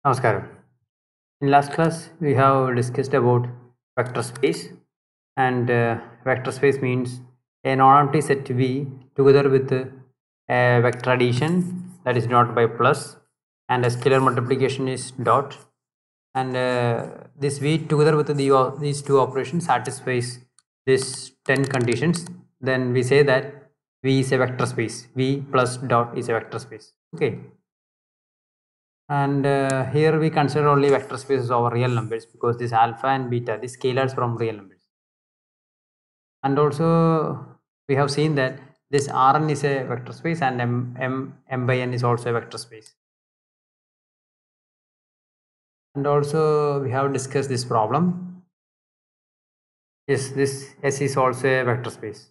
Namaskaram. In last class, we have discussed about vector space, and vector space means a non-empty set V together with a vector addition that is denoted by plus, and a scalar multiplication is dot, and this V together with these two operations satisfies this 10 conditions. Then we say that V is a vector space. V plus dot is a vector space. Okay. And here we consider only vector spaces over real numbers because this alpha and beta, the scalars from real numbers. And also we have seen that this Rn is a vector space and M by n is also a vector space. And also we have discussed this problem. Yes, this S is also a vector space.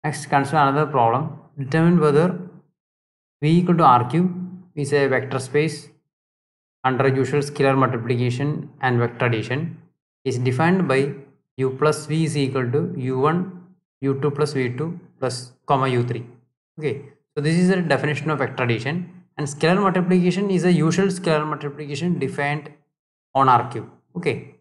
Next, consider another problem. Determine whether V equal to R cube is a vector space under usual scalar multiplication and vector addition is defined by u plus v is equal to u1 u2 plus v2 plus comma u3. Okay, so this is the definition of vector addition, and scalar multiplication is a usual scalar multiplication defined on R cube. Okay,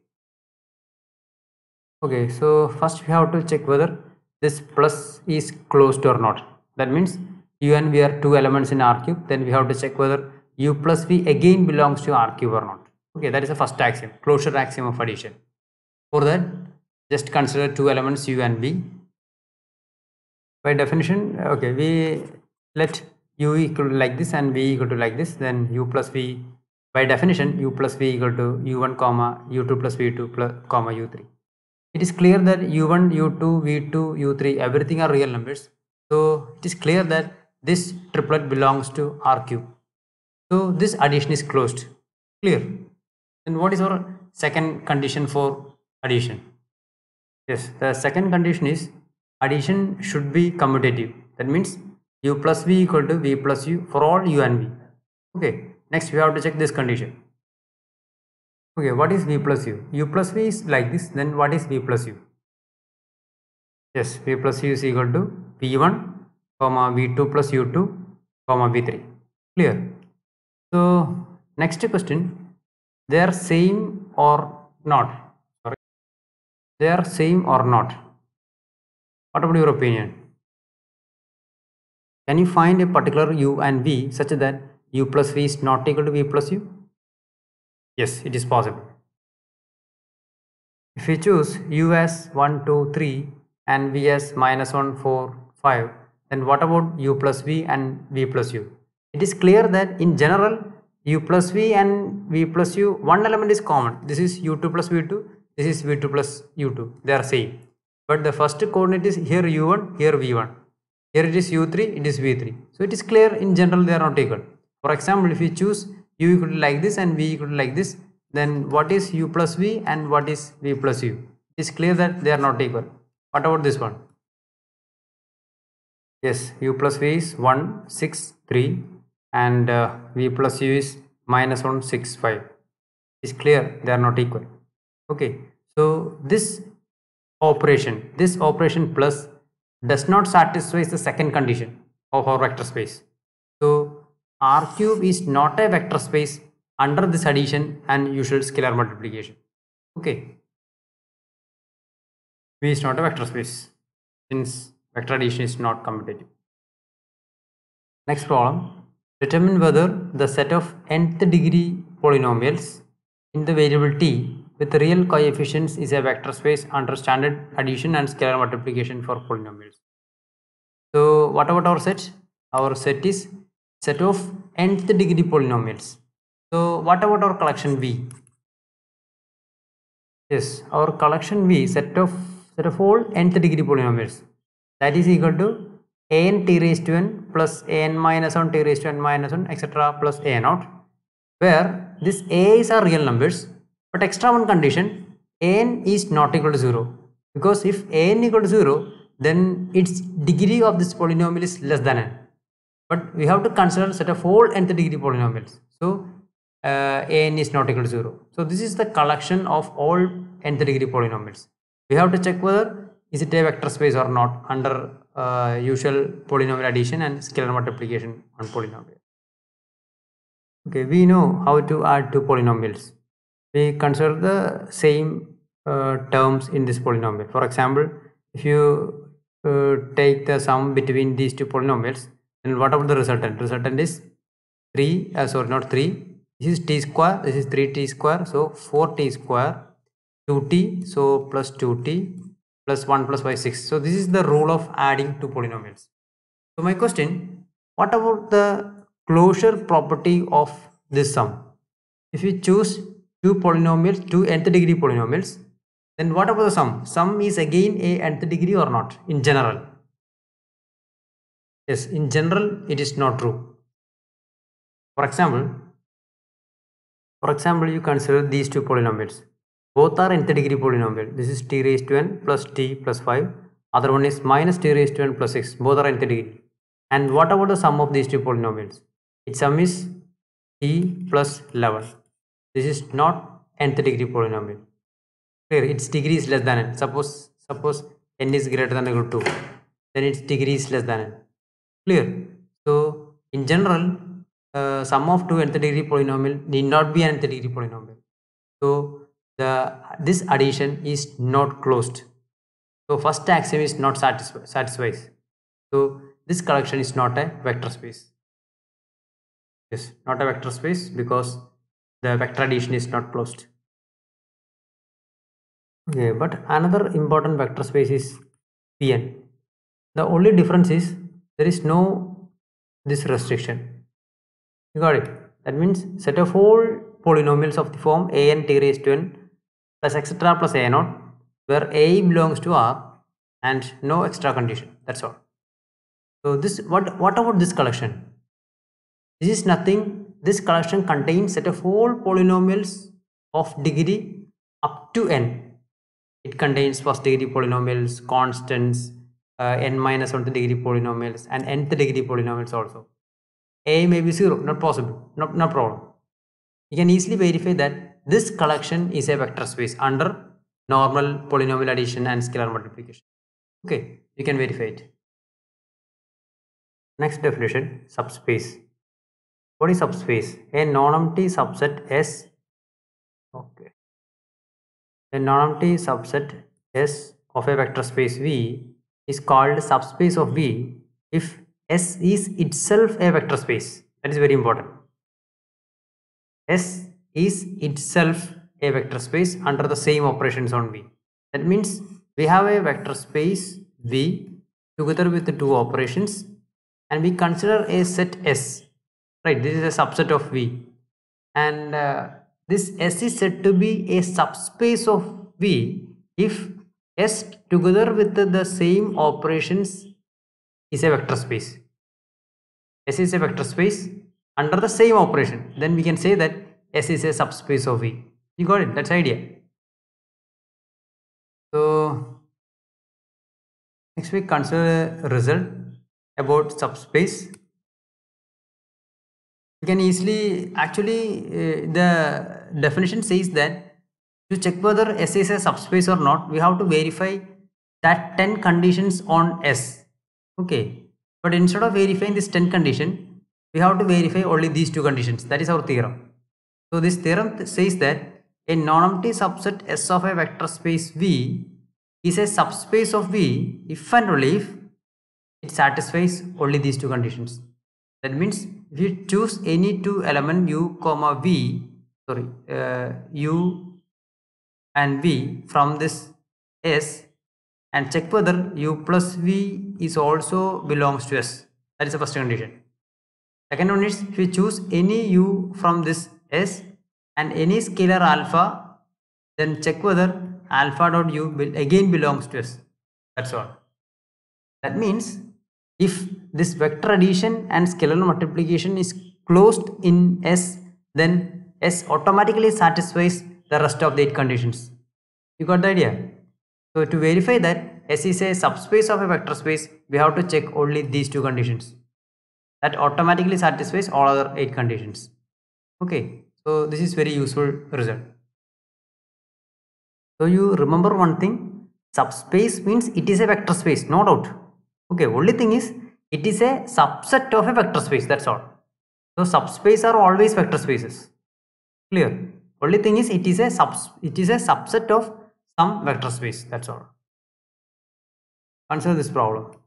so first we have to check whether this plus is closed or not. That means u and v are two elements in R cube. Then we have to check whether u plus v again belongs to R cube or not. Okay, that is the first axiom, closure axiom of addition. For that, just consider two elements u and v. By definition, okay, we let u equal to like this and v equal to like this. Then u plus v, by definition, u plus v equal to u1 comma u2 plus v2 plus comma u3. It is clear that u1, u2, v2, u3 everything are real numbers. So it is clear that this triplet belongs to R cube. So this addition is closed. Clear? Then what is our second condition for addition? Yes, the second condition is addition should be commutative. That means u plus v equal to v plus u for all u and v. Okay, next we have to check this condition. Okay, what is v plus u? U plus v is like this, then what is v plus u? Yes, v plus u is equal to v1 comma v2 plus u2 comma v3. Clear? So next question, they are same or not? Sorry, they are same or not? What about your opinion? Can you find a particular u and v such that u plus v is not equal to v plus u? Yes, it is possible. If we choose u as 1, 2, 3 and v as minus 1, 4, 5, then what about u plus v and v plus u? It is clear that in general u plus v and v plus u, one element is common. This is u2 plus v2, this is v2 plus u2. They are same. But the first coordinate is here u1, here v1. Here it is u3, it is v3. So it is clear in general they are not equal. For example, if we choose u equal to like this and v equal to like this, then what is u plus v and what is v plus u? It is clear that they are not equal. What about this one? Yes, u plus v is 1, 6, 3 and v plus u is minus 1, 6, 5. It is clear they are not equal. Okay, so this operation plus does not satisfy the second condition of our vector space. So R cube is not a vector space under this addition and usual scalar multiplication. Okay, V is not a vector space since vector addition is not commutative. Next problem, determine whether the set of nth degree polynomials in the variable t with real coefficients is a vector space under standard addition and scalar multiplication for polynomials. So what about our set? Our set is set of nth degree polynomials. So what about our collection V? Yes, our collection V set of all nth degree polynomials, that is equal to an t raised to n plus an minus 1 t raised to n minus 1 etc. plus a naught, where this a's are real numbers, but extra one condition, an is not equal to 0, because if an equal to 0, then its degree of this polynomial is less than n. But we have to consider set of all nth degree polynomials. So an is not equal to 0. So this is the collection of all nth degree polynomials. We have to check whether is it a vector space or not under usual polynomial addition and scalar multiplication on polynomial. Okay, we know how to add two polynomials. We consider the same terms in this polynomial. For example, if you take the sum between these two polynomials, then what about the resultant? Resultant is 3, sorry, not 3. This is t square, this is 3t square, so 4t square, 2t, so plus 2t, plus 1 plus y 6. So this is the rule of adding two polynomials. So my question, what about the closure property of this sum? If we choose two polynomials, two nth degree polynomials, then what about the sum? Sum is again a nth degree or not in general? Yes, in general it is not true. For example, you consider these two polynomials. Both are nth degree polynomial. This is t raised to n plus t plus 5. Other one is minus t raised to n plus 6. Both are nth degree. And what about the sum of these two polynomials? Its sum is t plus 11. This is not nth degree polynomial. Clear? Its degree is less than n. Suppose n is greater than or equal to 2. Then its degree is less than n. Clear? So in general, sum of two nth degree polynomial need not be an nth degree polynomial. So this addition is not closed. So first axiom is not satisfies. So this collection is not a vector space. Yes, not a vector space because the vector addition is not closed. Okay, but another important vector space is Pn. The only difference is there is no this restriction. You got it? That means set of all polynomials of the form a n t raised to n plus etc plus a naught where a belongs to R and no extra condition. That's all. So this what about this collection? This is nothing. This collection contains set of all polynomials of degree up to n. It contains first degree polynomials, constants, n minus 1th degree polynomials, and nth degree polynomials also. A may be 0, not possible, no problem. You can easily verify that this collection is a vector space under normal polynomial addition and scalar multiplication. Okay, you can verify it. Next definition, subspace. What is subspace? A non-empty subset S. Okay. A non-empty subset S of a vector space V is called subspace of V if S is itself a vector space. That is very important. S is itself a vector space under the same operations on V. That means we have a vector space V together with the two operations and we consider a set S. Right, this is a subset of V and this S is said to be a subspace of V if S together with the same operations is a vector space. S is a vector space under the same operation. Then we can say that S is a subspace of V. You got it? That's the idea. So next we consider a result about subspace. You can easily the definition says that to check whether S is a subspace or not, we have to verify that 10 conditions on S. Okay, but instead of verifying this 10 condition, we have to verify only these two conditions. That is our theorem. So this theorem says that a non-empty subset S of a vector space V is a subspace of V if and only if it satisfies only these two conditions. That means if you choose any two element u comma v, u and v from this S and check whether u plus v is also belongs to S. That is the first condition. Second one is if you choose any u from this S and any scalar alpha, then check whether alpha dot u will again belongs to S. That's all. That means if this vector addition and scalar multiplication is closed in S, then S automatically satisfies the rest of the 8 conditions. You got the idea? So to verify that S is a subspace of a vector space, we have to check only these two conditions. That automatically satisfies all other 8 conditions. Okay, so this is very useful result. So you remember one thing, subspace means it is a vector space, no doubt. Okay, only thing is it is a subset of a vector space, that's all. So subspace are always vector spaces. Clear? Only thing is it is a subset of some vector space. That's all. Answer this problem.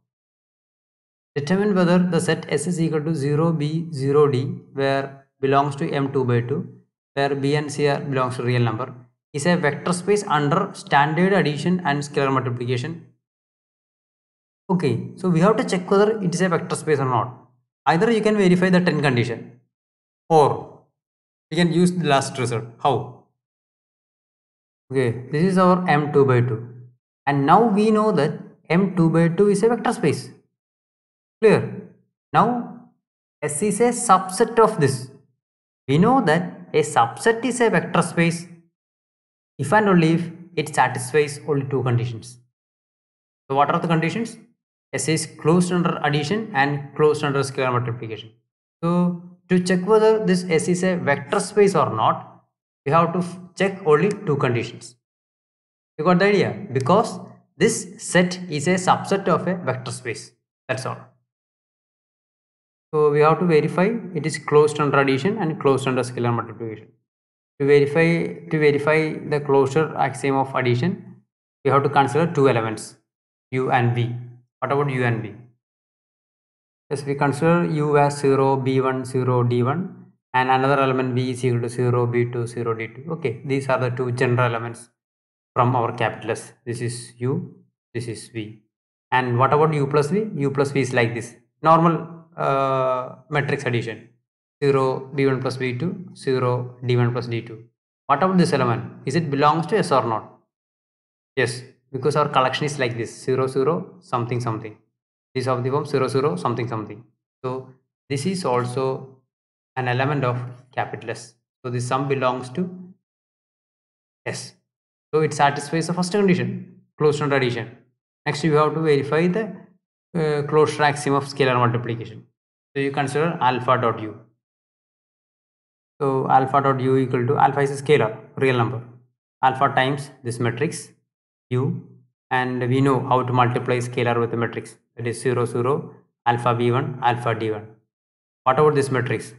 Determine whether the set S is equal to 0, B, 0, D, where belongs to M2 by 2, where B and C belongs to real number, is a vector space under standard addition and scalar multiplication. Okay, so we have to check whether it is a vector space or not. Either you can verify the 10 condition, or you can use the last result. How? Okay, this is our M2 by 2. And now we know that M2 by 2 is a vector space. Clear? Now S is a subset of this. We know that a subset is a vector space if and only if it satisfies only two conditions. So what are the conditions? S is closed under addition and closed under scalar multiplication. So to check whether this S is a vector space or not, we have to check only two conditions. You got the idea? Because this set is a subset of a vector space. That's all. So we have to verify it is closed under addition and closed under scalar multiplication. To verify the closure axiom of addition, we have to consider two elements, u and v. What about u and v? Yes, we consider u as 0, b1, 0, d1, and another element v is equal to 0, b2, 0, d2. Okay, these are the two general elements from our capital S. This is u, this is v. And what about u plus v? U plus v is like this. Normal matrix addition. 0, b1 plus b2, 0, d1 plus d2. What about this element? Is it belongs to S or not? Yes, because our collection is like this, 0, 0, something, something. This of the form 0, 0, something, something. So this is also an element of capital S. So this sum belongs to S. So it satisfies the first condition, closed under addition. Next you have to verify the closure axiom of scalar multiplication. So you consider alpha dot u. So alpha dot u equal to, alpha is a scalar, real number. Alpha times this matrix u, and we know how to multiply scalar with the matrix. That is 0, 0, alpha b1, alpha d1. What about this matrix?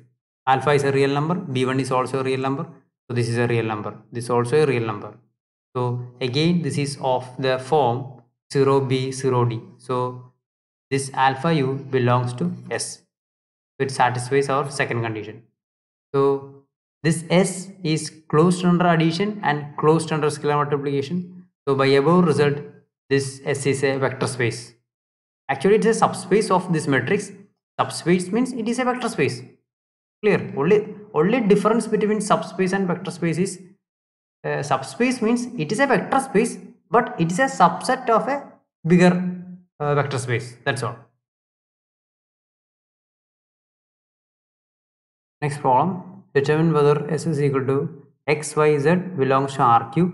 Alpha is a real number, b1 is also a real number. So this is a real number. This is also a real number. So again this is of the form 0b, 0d. So this alpha u belongs to S. So it satisfies our second condition. So this S is closed under addition and closed under scalar multiplication. So by above result, this S is a vector space. Actually it is a subspace of this matrix. Subspace means it is a vector space. Clear? Only difference between subspace and vector space is subspace means it is a vector space, but it is a subset of a bigger vector space. That's all. Next problem, determine whether S is equal to x, y, z belongs to R cube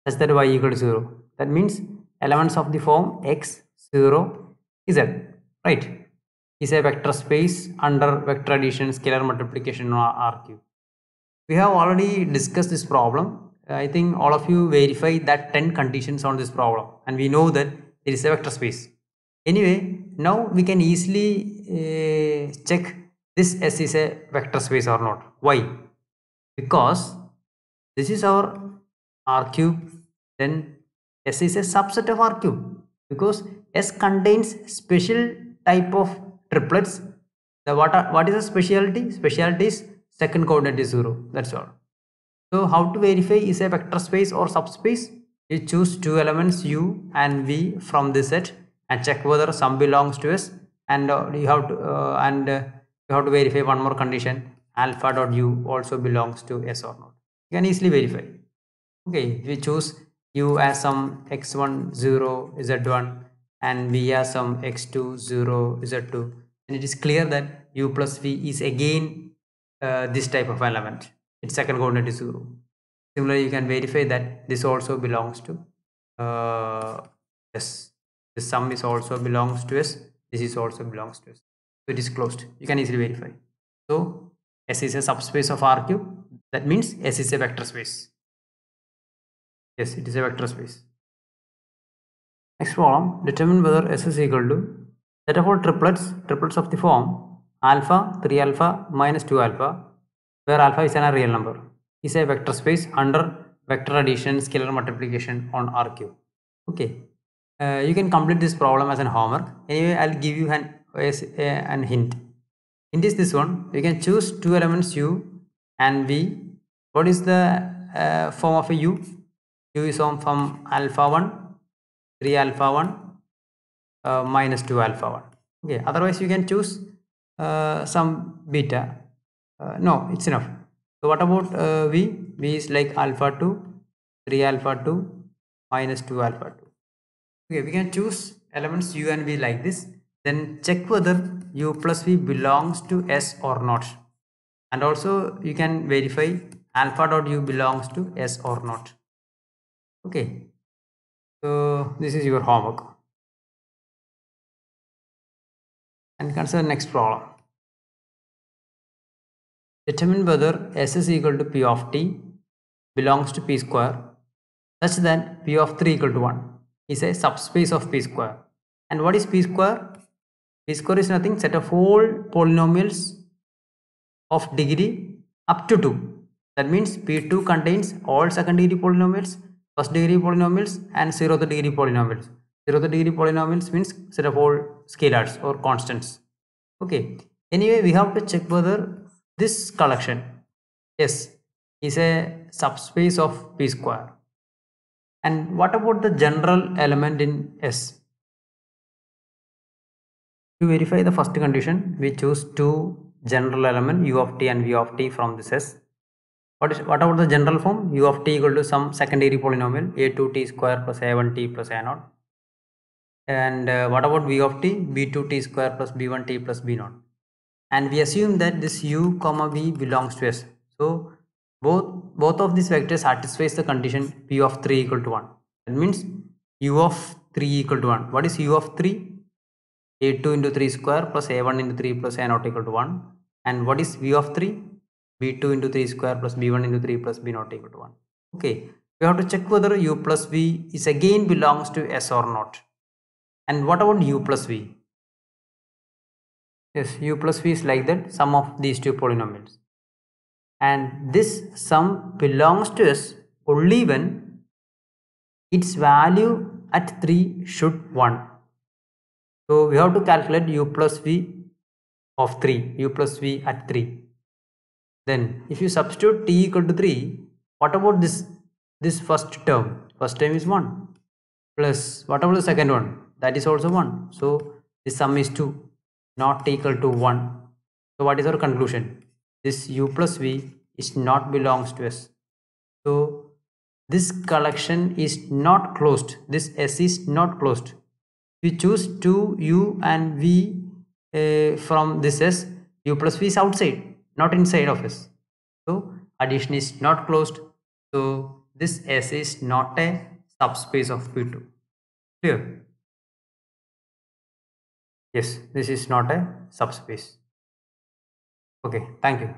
such that y equal to 0. That means elements of the form x, 0, z, right, is a vector space under vector addition, scalar multiplication on R cube. We have already discussed this problem. I think all of you verify that 10 conditions on this problem, and we know that it is a vector space. Anyway, now we can easily check this S is a vector space or not. Why? Because this is our R cube, then S is a subset of R cube, because S contains special type of triplets. What is a specialty? Specialty is second coordinate is 0. That's all. So how to verify is a vector space or subspace? You choose two elements u and v from this set and check whether sum belongs to S, and you have to verify one more condition, alpha dot u also belongs to S or not. You can easily verify. Okay, we choose u as some x1 0 z1 and v as some x2 0 z2, and it is clear that u plus v is again this type of element. Its second coordinate is 0. Similarly, you can verify that this also belongs to S. The sum is also belongs to S. This is also belongs to S. So it is closed. You can easily verify. So S is a subspace of R cube. That means S is a vector space. Yes, it is a vector space. Next problem, determine whether S is equal to set of all triplets of the form alpha, 3 alpha minus 2 alpha, where alpha is a real number, is a vector space under vector addition scalar multiplication on R cube. Okay, you can complete this problem as an homework. Anyway, I'll give you an hint. Hint is this one. You can choose two elements u and v. What is the form of a u? U is from alpha 1, 3 alpha 1 minus 2 alpha 1. Okay, otherwise you can choose some beta. No, it's enough. So what about v? V is like alpha 2, 3 alpha 2 minus 2 alpha 2. Okay, we can choose elements u and v like this. Then check whether u plus v belongs to S or not. And also you can verify alpha dot u belongs to S or not. Okay, so this is your homework. And consider next problem. Determine whether S is equal to P of t belongs to P square such that P of 3 equal to 1 is a subspace of P square. And what is P square? P square is nothing, set of all polynomials of degree up to 2. That means P2 contains all second degree polynomials, first degree polynomials and 0th degree polynomials. 0th degree polynomials means set of all scalars or constants. Okay, anyway, we have to check whether this collection S is a subspace of P square. And what about the general element in S? To verify the first condition, we choose two general element u of t and v of t from this S. What about the general form? U of t equal to some second degree polynomial a2t square plus a1t plus a0. And what about v of t? b2t square plus b1t plus b0. And we assume that this u comma v belongs to S. So both of these vectors satisfies the condition p of 3 equal to 1. That means u of 3 equal to 1. What is u of 3? a2 into 3 square plus a1 into 3 plus a0 equal to 1. And what is v of 3? b2 into 3 square plus b1 into 3 plus b0 equal to 1. Okay, we have to check whether u plus v is again belongs to S or not. And what about u plus v? Yes, u plus v is like that, sum of these two polynomials. And this sum belongs to S only when its value at 3 should 1. So we have to calculate u plus v of 3, u plus v at 3. Then if you substitute t equal to 3, what about this first term? First term is 1. Plus what about the second one? That is also 1. So the sum is 2, not equal to 1. So what is our conclusion? This u plus v is not belongs to S. So this collection is not closed. This S is not closed. We choose 2 u and v from this S. U plus v is outside, not inside of S. So addition is not closed. So this S is not a subspace of P2. Clear? Yes, this is not a subspace. Okay, thank you.